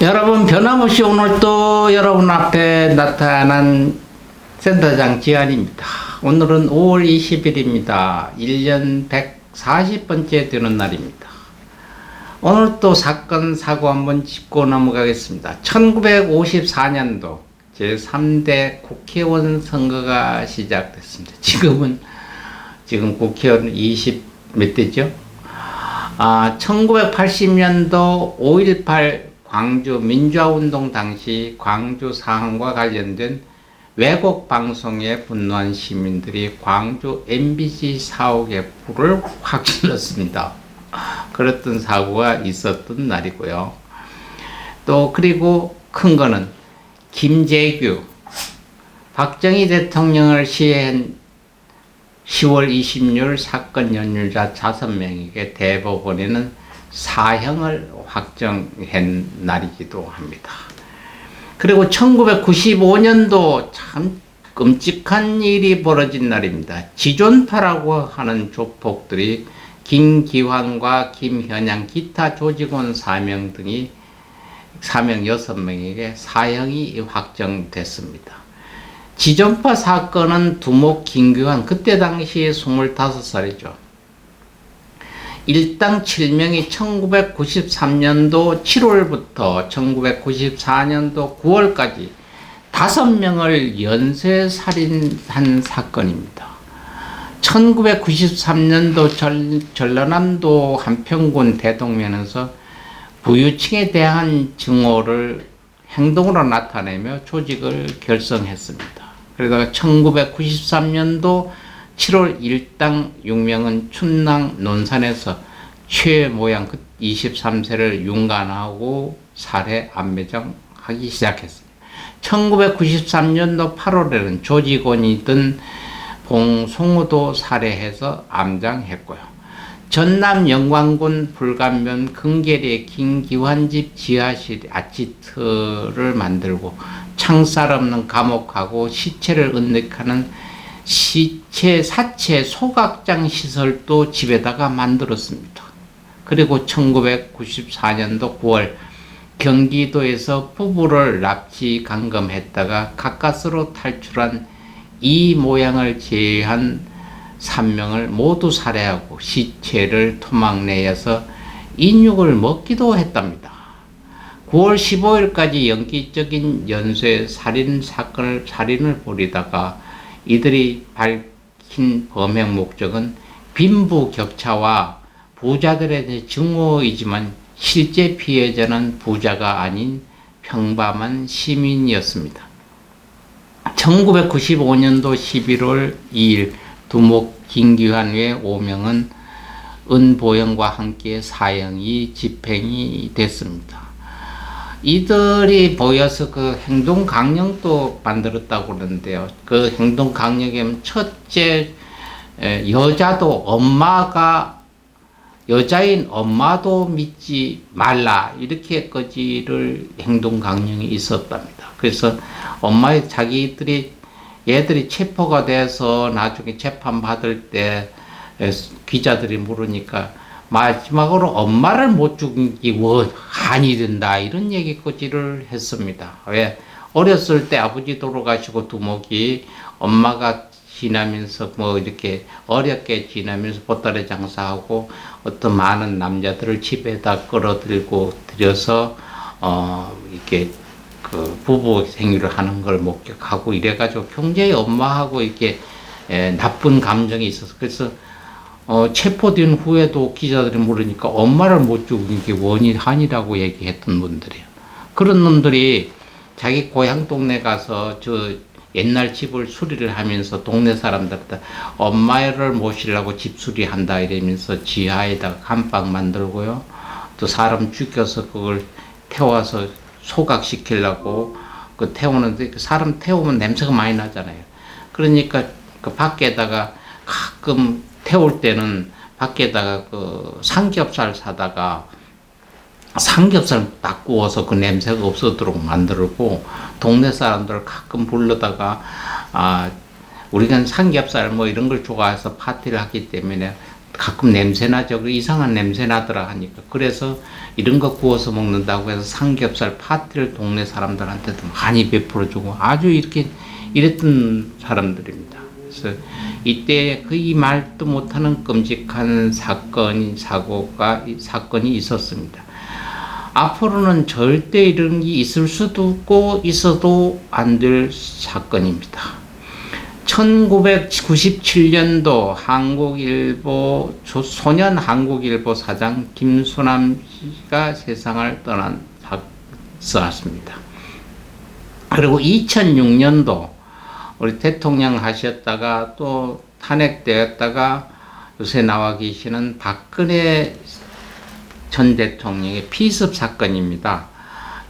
여러분, 변함없이 오늘 또 여러분 앞에 나타난 센터장 지한입니다. 오늘은 5월 20일입니다. 1년 140번째 되는 날입니다. 오늘 또 사건 사고 한번 짚고 넘어가겠습니다. 1954년도 제3대 국회의원 선거가 시작됐습니다. 지금 국회의원 20 몇 대죠? 1980년도 5.18 광주 민주화운동 당시 광주 상황과 관련된 왜곡 방송에 분노한 시민들이 광주 MBC 사옥에 불을 확 질렀습니다. 그랬던 사고가 있었던 날이고요. 또 그리고 큰 거는 김재규 박정희 대통령을 시해한 10월 26일 사건 연루자 5명에게 대법원에는 사형을 확정한 날이기도 합니다. 그리고 1995년도 참 끔찍한 일이 벌어진 날입니다. 지존파라고 하는 조폭들이 김기환과 김현양 기타 조직원 4명 등이 6명에게 사형이 확정됐습니다. 지존파 사건은 두목 김기환 그때 당시에 25살이죠. 일당 7명이 1993년도 7월부터 1994년도 9월까지 5명을 연쇄살인한 사건입니다. 1993년도 전라남도 한평군 대동면에서 부유층에 대한 증오를 행동으로 나타내며 조직을 결성했습니다. 그러다가 1993년도 7월 일당 6명은 춘남 논산에서 최 모양 23세를 윤관하고 살해 암매장하기 시작했습니다. 1993년도 8월에는 조직원이던 봉송우도 살해해서 암장했고요. 전남 영광군 불감면 금계리의 김기환집 지하실 아지트를 만들고 창살 없는 감옥하고 시체를 은닉하는 사체 소각장 시설도 집에다가 만들었습니다. 그리고 1994년도 9월 경기도에서 부부를 납치 감금했다가 가까스로 탈출한 이 모양을 제외한 3명을 모두 살해하고 시체를 토막 내에서 인육을 먹기도 했답니다. 9월 15일까지 연기적인 연쇄 살인을 벌이다가 이들이 밝힌 범행 목적은 빈부격차와 부자들에 대해 증오이지만 실제 피해자는 부자가 아닌 평범한 시민이었습니다. 1995년도 11월 2일 두목 김기환 외 5명은 은보영과 함께 사형이 집행이 됐습니다. 이들이 모여서 그 행동 강령도 만들었다고 그러는데요. 그 행동 강령에 첫째, 여자인 엄마도 믿지 말라 이렇게까지를 행동 강령이 있었답니다. 그래서 얘들이 체포가 돼서 나중에 재판 받을 때 기자들이 물으니까 마지막으로 엄마를 못 죽이기 한이 된다 이런 얘기까지를 했습니다. 왜? 어렸을 때 아버지 돌아가시고 두목이 엄마가 지나면서 이렇게 어렵게 지나면서 보따리 장사하고 어떤 많은 남자들을 집에다 들여서 이렇게 그 부부 생활을 하는 걸 목격하고 이래가지고 굉장히 엄마하고 이렇게 나쁜 감정이 있어서 그래서 체포된 후에도 기자들이 물으니까 엄마를 못 죽인 게 한이라고 얘기했던 분들이에요. 그런 놈들이 자기 고향 동네 가서 저 옛날 집을 수리를 하면서 동네 사람들한테 엄마를 모시려고 집 수리한다 이러면서 지하에다가 감방 만들고요. 또 사람 죽여서 그걸 태워서 소각시키려고 그 태우는데 사람 태우면 냄새가 많이 나잖아요. 그러니까 그 밖에다가 가끔 태울 때는 밖에다가 그 삼겹살 사다가 삼겹살 딱 구워서 그 냄새가 없어도록 만들고 동네 사람들 가끔 불러다가 우리가 삼겹살 뭐 이런 걸 좋아해서 파티를 하기 때문에 가끔 냄새나죠. 그 이상한 냄새 나더라 하니까. 그래서 이런 거 구워서 먹는다고 해서 삼겹살 파티를 동네 사람들한테도 많이 베풀어주고 아주 이렇게 이랬던 사람들입니다. 그래서 이때 거의 말도 못하는 끔찍한 사건이 있었습니다. 앞으로는 절대 이런 게 있을 수도 없고 있어도 안 될 사건입니다. 1997년도 한국일보 소년 한국일보 사장 김수남 씨가 세상을 떠났습니다. 그리고 2006년도 우리 대통령 하셨다가 또 탄핵되었다가 요새 나와 계시는 박근혜 전 대통령의 피습 사건입니다.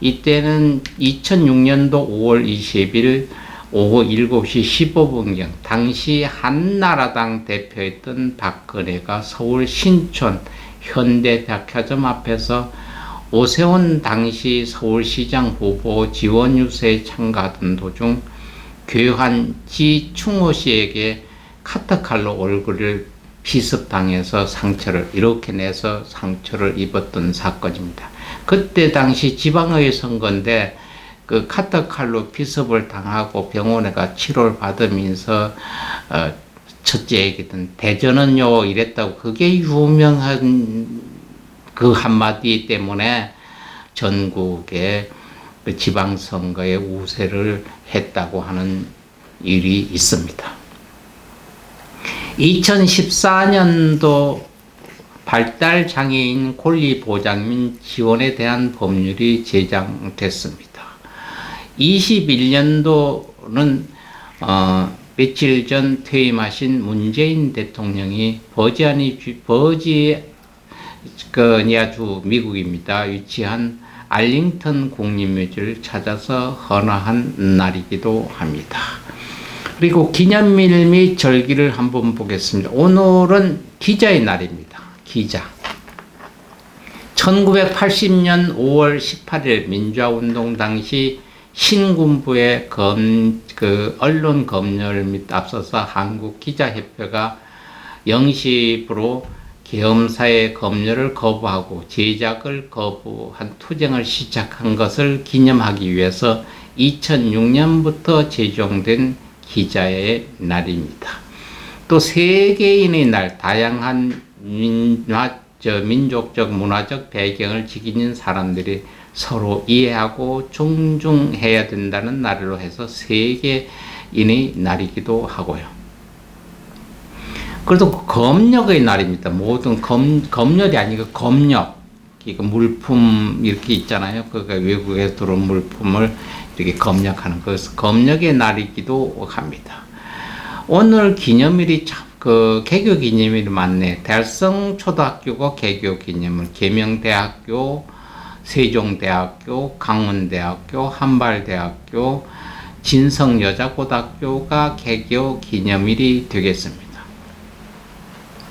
이때는 2006년도 5월 20일 오후 7시 15분경 당시 한나라당 대표였던 박근혜가 서울 신촌 현대백화점 앞에서 오세훈 당시 서울시장 후보 지원 유세에 참가하던 도중 교환 지충호 씨에게 카터칼로 얼굴을 피습당해서 상처를 이렇게 내서 상처를 입었던 사건입니다. 그때 당시 지방의회 선거인데 그 카터칼로 피습을 당하고 병원에 가 치료를 받으면서 첫째 얘기든 대전은요 이랬다고 그게 유명한 그 한마디 때문에 전국의 그 지방선거에 우세를 했다고 하는 일이 있습니다. 2014년도 발달장애인 권리보장 및 지원에 대한 법률이 제정됐습니다. 21년도는 며칠 전 퇴임하신 문재인 대통령이 버지니아주 미국입니다. 위치한 알링턴 국립묘지를 찾아서 헌화한 날이기도 합니다. 그리고 기념일 및 절기를 한번 보겠습니다. 오늘은 기자의 날입니다. 기자. 1980년 5월 18일 민주화운동 당시 신군부의 언론 검열 및 앞서서 한국기자협회가 영시부로 계엄사의 검열을 거부하고 제작을 거부한 투쟁을 시작한 것을 기념하기 위해서 2006년부터 제정된 기자의 날입니다. 또 세계인의 날, 다양한 민족적 문화적 배경을 지키는 사람들이 서로 이해하고 존중해야 된다는 날로 해서 세계인의 날이기도 하고요. 그래도 검역의 날입니다. 모든 검열이 아니고 검역, 이거 물품 이렇게 있잖아요. 그러니까 외국에서 들어온 물품을 이렇게 검역하는 것을 검역의 날이기도 합니다. 오늘 기념일이 참 개교 기념일이 많네. 달성초등학교가 개교 기념일, 계명대학교, 세종대학교, 강원대학교, 한발대학교, 진성여자고등학교가 개교 기념일이 되겠습니다.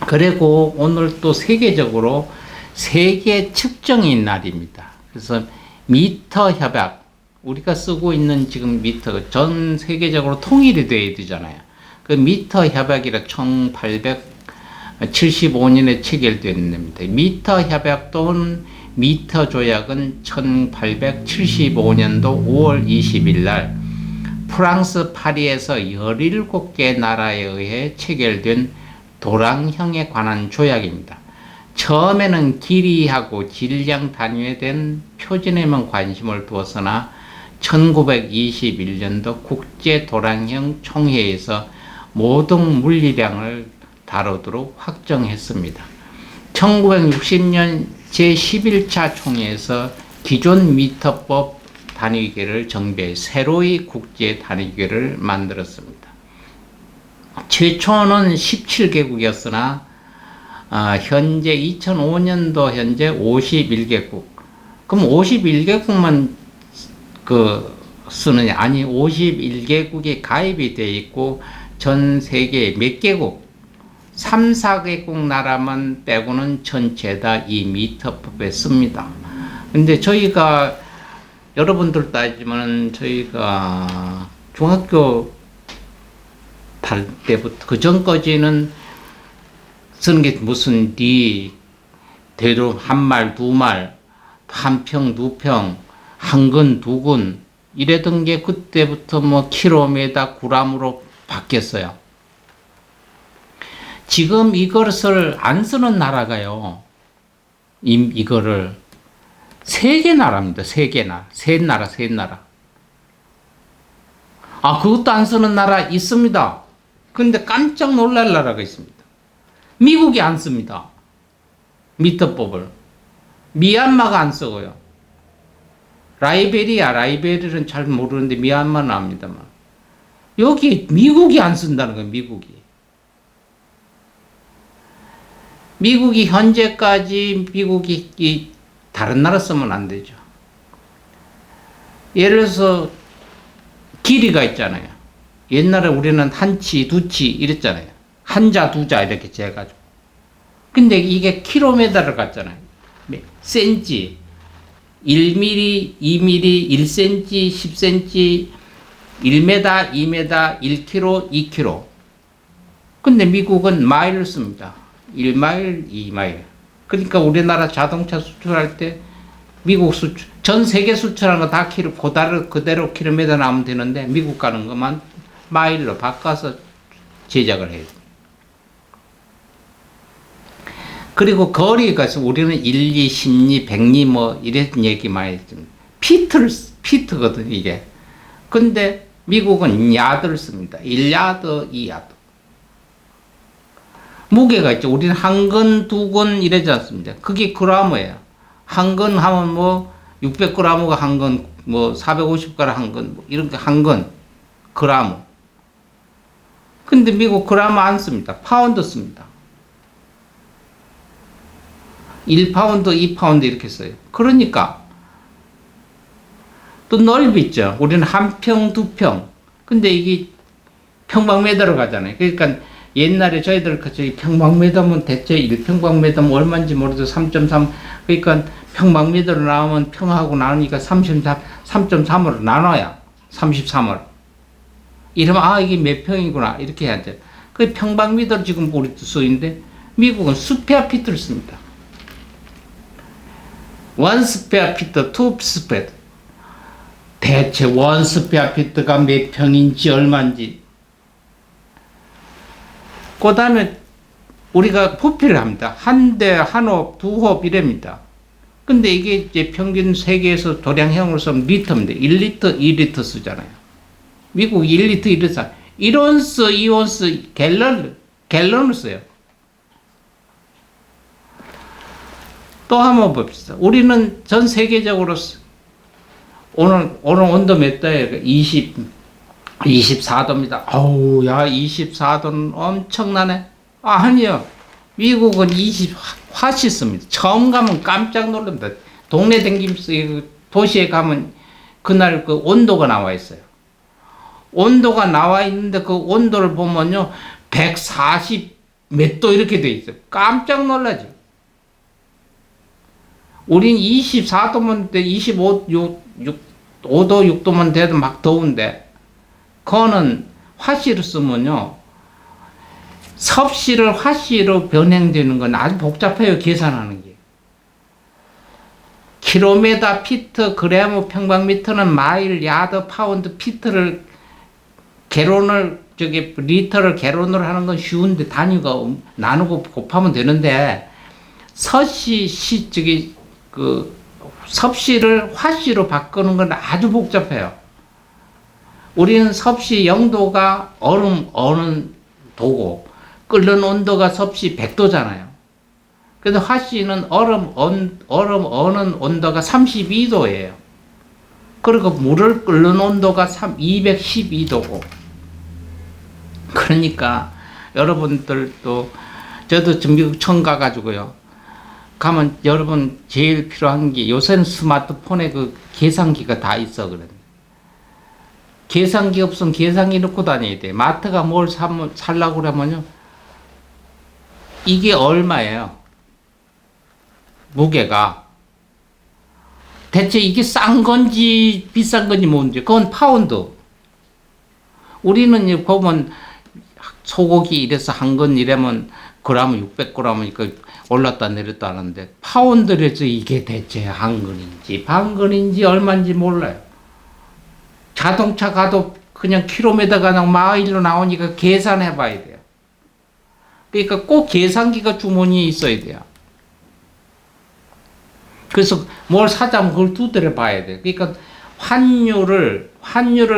그리고 오늘 또 세계적으로 세계 측정인 날입니다. 그래서 미터 협약, 우리가 쓰고 있는 지금 미터가 전 세계적으로 통일이 되어야 되잖아요. 그 미터 협약이라 1875년에 체결됐습니다. 미터 협약 또는 미터 조약은 1875년도 5월 20일 날 프랑스 파리에서 17개 나라에 의해 체결된 도량형에 관한 조약입니다. 처음에는 길이하고 질량 단위에 대한 표준에만 관심을 두었으나 1921년도 국제 도량형 총회에서 모든 물리량을 다루도록 확정했습니다. 1960년 제11차 총회에서 기존 미터법 단위계를 정비해 새로이 국제 단위계를 만들었습니다. 최초는 17개국이었으나 현재 2005년도 현재 51개국. 그럼 51개국만 쓰느냐? 아니, 51개국이 가입이 되어 있고 전 세계 몇 개국? 3, 4개국 나라만 빼고는 전체 다 이 미터법에 씁니다. 근데 저희가 여러분들 따지면 저희가 중학교 달 때부터 그 전까지는 쓰는 게 무슨 대로 한 말, 두 말, 한 평, 두 평, 한 근, 두 근 이랬던 게 그때부터 뭐 킬로미터, 그람으로 바뀌었어요. 지금 이것을 안 쓰는 나라가요. 이거를 세 개 나라입니다. 세 나라. 아, 그것도 안 쓰는 나라 있습니다. 근데 깜짝 놀랄 나라가 있습니다. 미국이 안 씁니다. 미터법을. 미얀마가 안 쓰고요. 라이베리아는 잘 모르는데 미얀마는 압니다만. 여기 미국이 안 쓴다는 거예요. 미국이 현재까지 미국이 다른 나라 쓰면 안 되죠. 예를 들어서 길이가 있잖아요. 옛날에 우리는 한치, 두치 이랬잖아요. 한자, 두자 이렇게 재가지고. 근데 이게 킬로미터를 갔잖아요. 센치, 1mm, 2mm, 1cm, 10cm, 1m, 2m, 1km, 2km. 근데 미국은 마일을 씁니다. 1마일, 2마일. 그러니까 우리나라 자동차 수출할 때 미국 전 세계 수출하는 거 다 그대로 킬로미터 나오면 되는데 미국 가는 것만 마일로 바꿔서 제작을 해요. 그리고 거리가 우리는 1리, 10리, 100리 뭐 이런 얘기 많이 했습니다. 피트거든 이게. 근데 미국은 야드를 씁니다. 1야드, 2야드. 무게가 있죠. 우리는 한 근, 두 근 이러지 않습니다. 그게 그라무예요. 한 근 하면 뭐 600g가 한 근, 뭐 450g 한 근, 뭐 이렇게 한 근, 그라무. 근데 미국 그라무 안 씁니다. 파운드 씁니다. 1파운드, 2파운드 이렇게 써요. 그러니까 또 넓이 있죠. 우리는 한 평, 두 평. 근데 이게 평방미터로 가잖아요. 그러니까 옛날에 저희들 저희 평방미터면 대체 1평방미터면 얼마인지 모르죠. 3.3. 그러니까 평방미터로 나오면 평하고 나누니까 3.3으로 나눠야 33으로. 이러면 아 이게 몇 평이구나 이렇게 해야 돼. 그 평방미터 지금 우리도 쓰는데 미국은 스퀘어피트를 씁니다. 1 스퀘어피트, 2 스퀘어피트. 대체 1 스퀘어피트가 몇 평인지 얼마인지. 그 다음에 우리가 부피를 합니다. 한 대, 한 홉, 두 홉 이랍니다. 근데 이게 이제 평균 세계에서 도량형으로 쓰면 리터입니다. 1리터, 2리터 쓰잖아요. 미국 1리터, 1리터. 1온스, 2온스, 갤런을 써요. 또 한번 봅시다. 우리는 전 세계적으로 오늘 온도 몇 도예요? 24도입니다. 어우, 야, 24도는 엄청나네. 아니요. 미국은 20화씨 씁니다. 처음 가면 깜짝 놀랍니다. 동네 댕기면서 도시에 가면 그날 그 온도가 나와 있어요. 온도가 나와 있는데 그 온도를 보면요. 140 몇 도 이렇게 돼 있어요. 깜짝 놀라지. 우린 24도면 돼, 5도, 6도면 돼도 막 더운데, 그거는 화씨로 쓰면요, 섭씨를 화씨로 변형되는 건 아주 복잡해요, 계산하는 게. 킬로미터, 피트, 그래무, 평방미터는 마일, 야드, 파운드, 피트를, 리터를 개론을 하는 건 쉬운데, 단위가 나누고 곱하면 되는데, 섭씨를 화씨로 바꾸는 건 아주 복잡해요. 우리는 섭씨 0도가 얼음 어는 도고, 끓는 온도가 섭씨 100도잖아요. 그래서 화씨는 얼음 어는 온도가 32도예요. 그리고 물을 끓는 온도가 212도고. 그러니까 여러분들도, 저도 미국 처음 가가지고요. 가면 여러분 제일 필요한 게, 요새는 스마트폰에 그 계산기가 다 있어. 그래. 계산기 없으면 계산기 넣고 다녀야 돼. 마트가 뭘 살라고 그러면요. 이게 얼마예요? 무게가. 대체 이게 싼 건지 비싼 건지 뭔지. 그건 파운드. 우리는 보면 소고기 이래서 한 건 이러면 그러면 600g이니까 올랐다 내렸다 하는데 파운드에서 이게 대체 한 근인지 반 근인지 얼마인지 몰라요. 자동차 가도 그냥 킬로미터가 그냥 마일로 나오니까 계산해 봐야 돼요. 그러니까 꼭 계산기가 주머니에 있어야 돼요. 그래서 뭘 사자면 그걸 두드려 봐야 돼요. 그러니까 환율을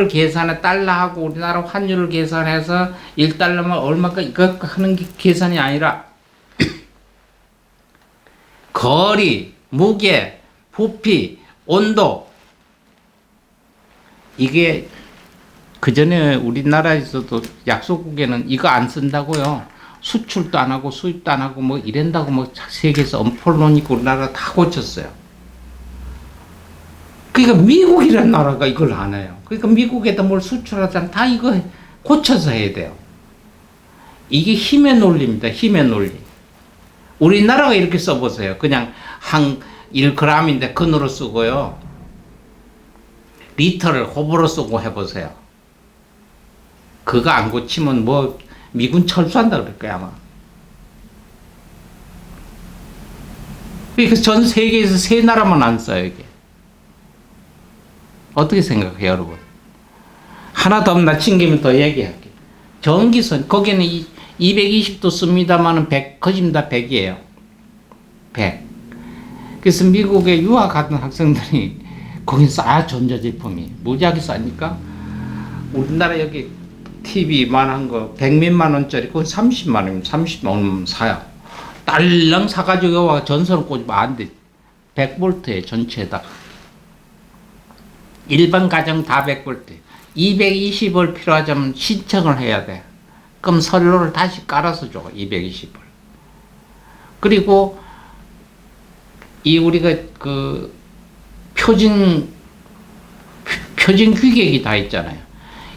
계산해 달러하고 우리나라 환율을 계산해서 1달러면 얼마까 이거 하는 게 계산이 아니라 거리, 무게, 부피, 온도 이게 그 전에 우리나라에서도 약소국에는 이거 안 쓴다고요. 수출도 안 하고 수입도 안 하고 뭐 이런다고 뭐 세계에서 엄포론 있고 우리나라 다 고쳤어요. 그러니까 미국이라는 나라가 이걸 안 해요. 그러니까 미국에다 뭘 수출하자면 다 이거 고쳐서 해야 돼요. 이게 힘의 논리입니다. 힘의 논리. 우리나라가 이렇게 써보세요. 그냥 한 1g인데 근으로 쓰고요. 리터를 호불호 쓰고 해보세요. 그거 안 고치면 뭐 미군 철수한다 그럴 거야 아마. 그러니까 전 세계에서 세 나라만 안 써요 이게. 어떻게 생각해요 여러분? 하나 더 나 챙기면 더 얘기할게. 전기선 거기는 220도 씁니다만은 100 거짓니다 100이에요. 100. 그래서 미국에 유학 갔던 학생들이 거긴 싸 전자제품이 무지하게 싸니까 우리나라 여기 TV만 거 100몇만 원짜리 그건 30만 원이면 30만 원 사요. 딸랑 사가지고 와 전선을 꽂으면 안 돼. 100V에 전체에다. 일반 가정 다 100V. 220을 필요하자면 신청을 해야 돼. 그럼 선로를 다시 깔아서 줘. 220을. 그리고 이 우리가 그 표준 규격이 다 있잖아요.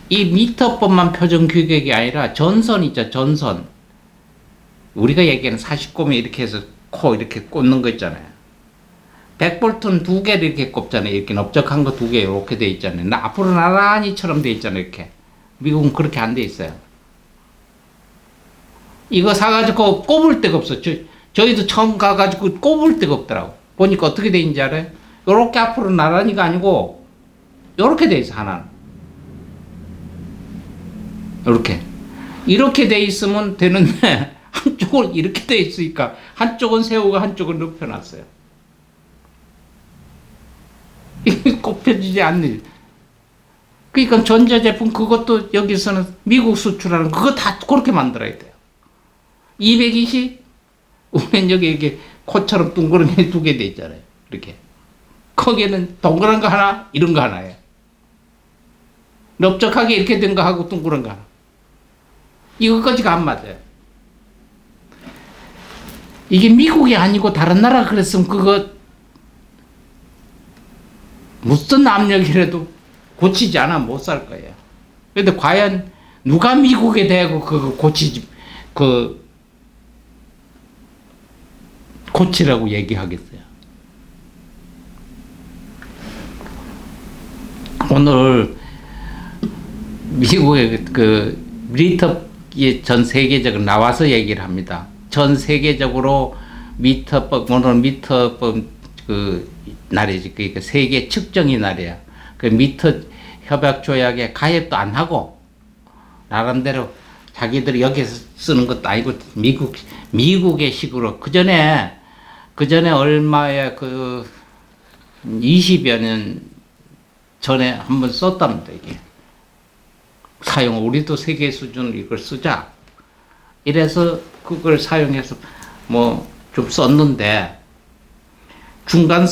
이 미터법만 표준 규격이 아니라 전선 있죠. 전선. 우리가 얘기하는 40고미 이렇게 해서 코 이렇게 꽂는 거 있잖아요. 100V는 두 개를 이렇게 꼽잖아요. 이렇게 넓적한 거 두 개 이렇게 돼 있잖아요. 앞으로 나란히처럼 돼 있잖아요. 이렇게. 미국은 그렇게 안 돼 있어요. 이거 사가지고 꼽을 데가 없어. 저희도 처음 가가지고 꼽을 데가 없더라고. 보니까 어떻게 돼 있는지 알아요? 요렇게 앞으로 나란히가 아니고 요렇게 돼 있어 하나는. 이렇게 돼 있으면 되는데 한쪽은 이렇게 돼 있으니까 한쪽은 세우고 한쪽은 눕혀놨어요. 이게 꼽혀지지 않는. 그러니까 전자제품 그것도 여기서는 미국 수출하는 그거 다 그렇게 만들어야 돼요. 220 우리는 여기 이렇게 코처럼 둥그런 게 두 개 돼 있잖아요. 이렇게 거기에는 동그란 거 하나 이런 거 하나예요. 넓적하게 이렇게 된 거 하고 둥그런 거 하나. 이거까지가 안 맞아요. 이게 미국이 아니고 다른 나라 그랬으면 그거 무슨 압력이라도 고치지 않아 못 살 거예요. 그런데 과연 누가 미국에 대고 그거 고치라고 얘기하겠어요. 오늘 미국의 그 미터법이 전 세계적으로 나와서 얘기를 합니다. 전 세계적으로 미터법, 오늘 미터법 그 날이지. 그러니까 세계 측정의 날이야. 그 미터 협약 조약에 가입도 안 하고 나름대로 자기들이 여기서 쓰는 것도 아니고 미국의 식으로 그 전에 얼마에 그 20여 년 전에 한번 썼답니다. 이게 사용 우리도 세계 수준으로 이걸 쓰자. 이래서 그걸 사용해서 뭐 좀 썼는데 중간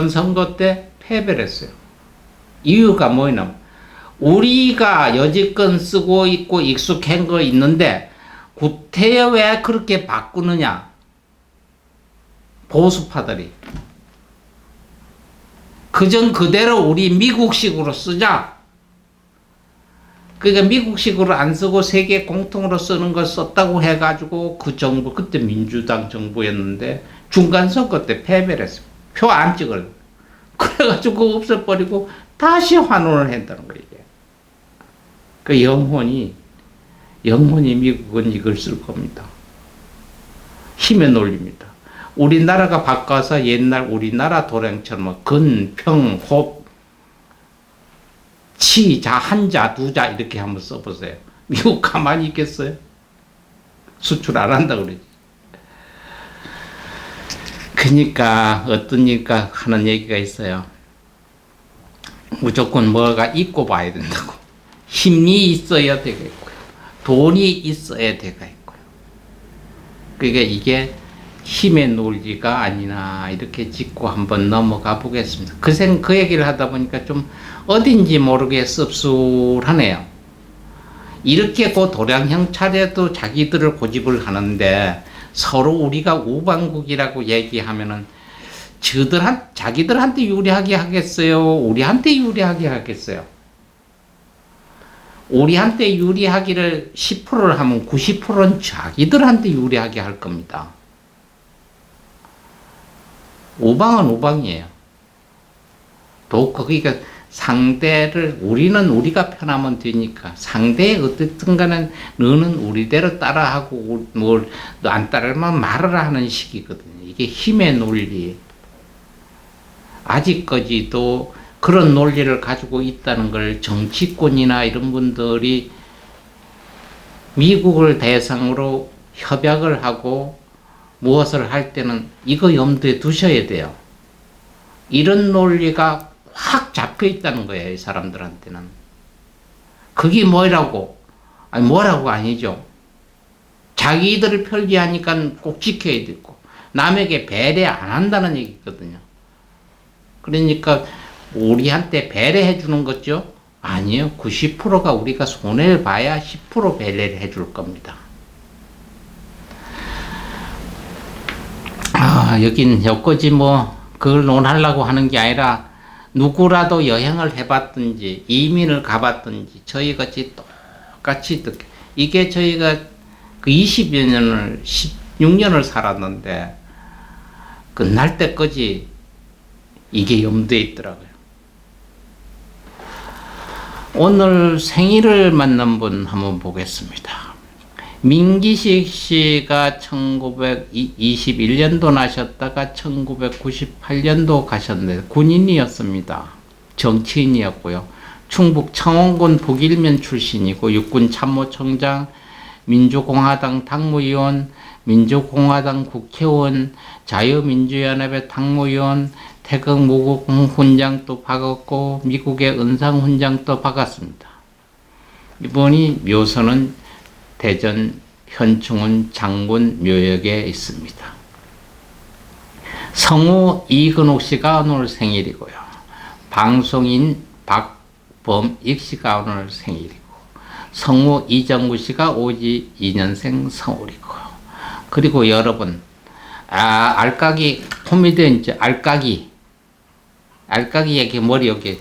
선거 때 패배를 했어요. 이유가 뭐냐면 우리가 여지껏 쓰고 있고 익숙한 거 있는데 구태여 왜 그렇게 바꾸느냐. 보수파들이 그전 그대로 우리 미국식으로 쓰자. 그러니까 미국식으로 안 쓰고 세계 공통으로 쓰는 걸 썼다고 해가지고 그 정부, 그때 민주당 정부였는데 중간 선거 때 패배를 했어요. 표 안 찍을. 그래가지고 없애버리고 다시 환원을 했다는 거예요. 그 영혼이 미국은 이걸 쓸 겁니다. 힘의 논리입니다. 우리나라가 바꿔서 옛날 우리나라 도량처럼 근, 평, 홉, 치, 자, 한자, 두자 이렇게 한번 써보세요. 미국 가만히 있겠어요? 수출 안 한다 그러지. 그러니까 어떤 일까 하는 얘기가 있어요. 무조건 뭐가 있고 봐야 된다고. 힘이 있어야 되겠고요. 돈이 있어야 되겠고요. 그러니까 이게 힘의 논리가 아니나 이렇게 짚고 한번 넘어가 보겠습니다. 그 얘기를 하다 보니까 좀 어딘지 모르게 씁쓸하네요. 이렇게 그 도량형 차례도 자기들을 고집을 하는데 서로 우리가 우방국이라고 얘기하면은 자기들한테 유리하게 하겠어요? 우리한테 유리하게 하겠어요? 우리한테 유리하기를 10%를 하면 90%는 자기들한테 유리하게 할 겁니다. 우방은 우방이에요. 그러니까 상대를 우리는 우리가 편하면 되니까 상대의 어쨌든 간에 너는 우리대로 따라하고 뭘 너 안 따르면 말을 하는 식이거든요. 이게 힘의 논리. 아직까지도 그런 논리를 가지고 있다는 걸 정치권이나 이런 분들이 미국을 대상으로 협약을 하고 무엇을 할 때는 이거 염두에 두셔야 돼요. 이런 논리가 확 잡혀 있다는 거예요, 이 사람들한테는. 그게 뭐라고? 아니, 뭐라고 아니죠. 자기들을 편리하니까 꼭 지켜야 되고, 남에게 배려 안 한다는 얘기거든요. 그러니까, 우리한테 배려해 주는 거죠? 아니요. 90%가 우리가 손해를 봐야 10% 배려를 해 줄 겁니다. 여긴 여기까지 그걸 논하려고 하는 게 아니라 누구라도 여행을 해봤든지 이민을 가봤든지 저희같이 똑같이 이게 저희가 그 20여 년을 16년을 살았는데 끝날 때까지 이게 염두에 있더라고요. 오늘 생일을 만난 분 한번 보겠습니다. 민기식 씨가 1921년도 나셨다가 1998년도 가셨는데 군인이었습니다. 정치인이었고요. 충북 청원군 북일면 출신이고 육군 참모총장, 민주공화당 당무위원, 민주공화당 국회의원, 자유민주연합의 당무위원, 태극 무국 훈장도 받았고 미국의 은상 훈장도 받았습니다. 이분이 묘소는 대전 현충원 장군 묘역에 있습니다. 성우 이근옥 씨가 오늘 생일이고요. 방송인 박범익 씨가 오늘 생일이고, 성우 이정구 씨가 오지 2년생 성울이고요. 그리고 여러분, 알까기 코미디언 알까기 이렇게 머리 여기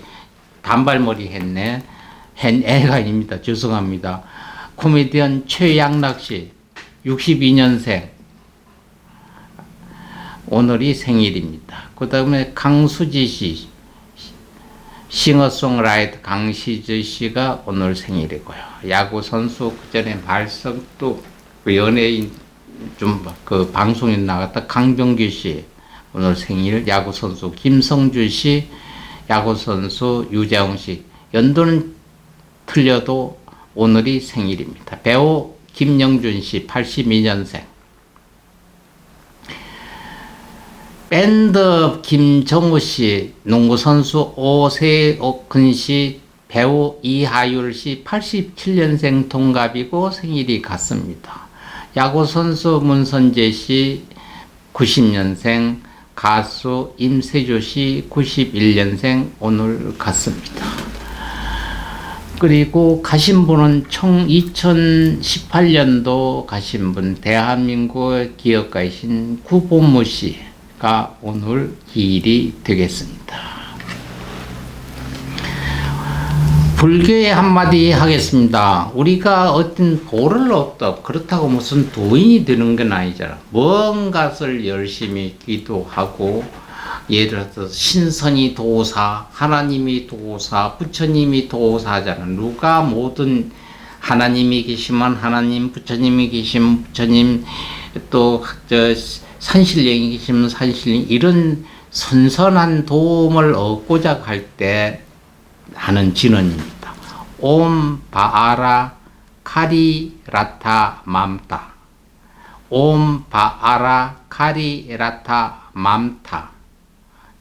단발머리 했네. 애가 아닙니다. 죄송합니다. 코미디언 최양락 씨 62년생 오늘이 생일입니다. 그 다음에 강수지 씨 싱어송라이터 강시주 씨가 오늘 생일이고요. 야구 선수 그 전에 발성도 연예인 좀 그 방송에 나갔다 강병규 씨 오늘 생일. 야구 선수 김성주 씨, 야구 선수 유재홍 씨. 연도는 틀려도 오늘이 생일입니다. 배우 김영준 씨 82년생. 밴드 김정우 씨, 농구선수 오세옥근 씨, 배우 이하율 씨 87년생 동갑이고 생일이 같습니다. 야구선수 문선재 씨 90년생, 가수 임세조 씨 91년생 오늘 같습니다. 그리고 가신 분은 총 2018년도 가신 분 대한민국 기업가이신 구본무 씨가 오늘 기일이 되겠습니다. 불교에 한마디 하겠습니다. 우리가 어떤 도를 얻다 그렇다고 무슨 도인이 되는 건 아니잖아. 뭔가를 열심히 기도하고 예를 들어서 신선이 도사, 하나님이 도사, 부처님이 도사잖아. 누가 모든 하나님이 계시면 하나님, 부처님이 계시면 부처님, 또 저 산신령이 계시면 산신령 이런 선선한 도움을 얻고자 할 때 하는 진언입니다. 옴 바아라 카리라타 맘타. 옴 바아라 카리라타 맘타.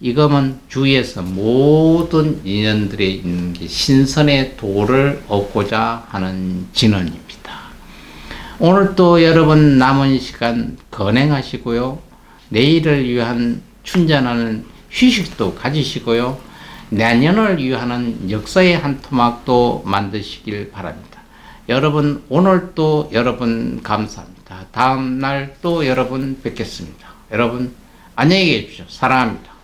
이거는 주위에서 모든 인연들에 있는 게 신선의 도를 얻고자 하는 진언입니다. 오늘 또 여러분 남은 시간 건행하시고요. 내일을 위한 충전하는 휴식도 가지시고요. 내년을 위한 역사의 한 토막도 만드시길 바랍니다. 여러분 오늘 또 여러분 감사합니다. 다음 날 또 여러분 뵙겠습니다. 여러분 안녕히 계십시오. 사랑합니다.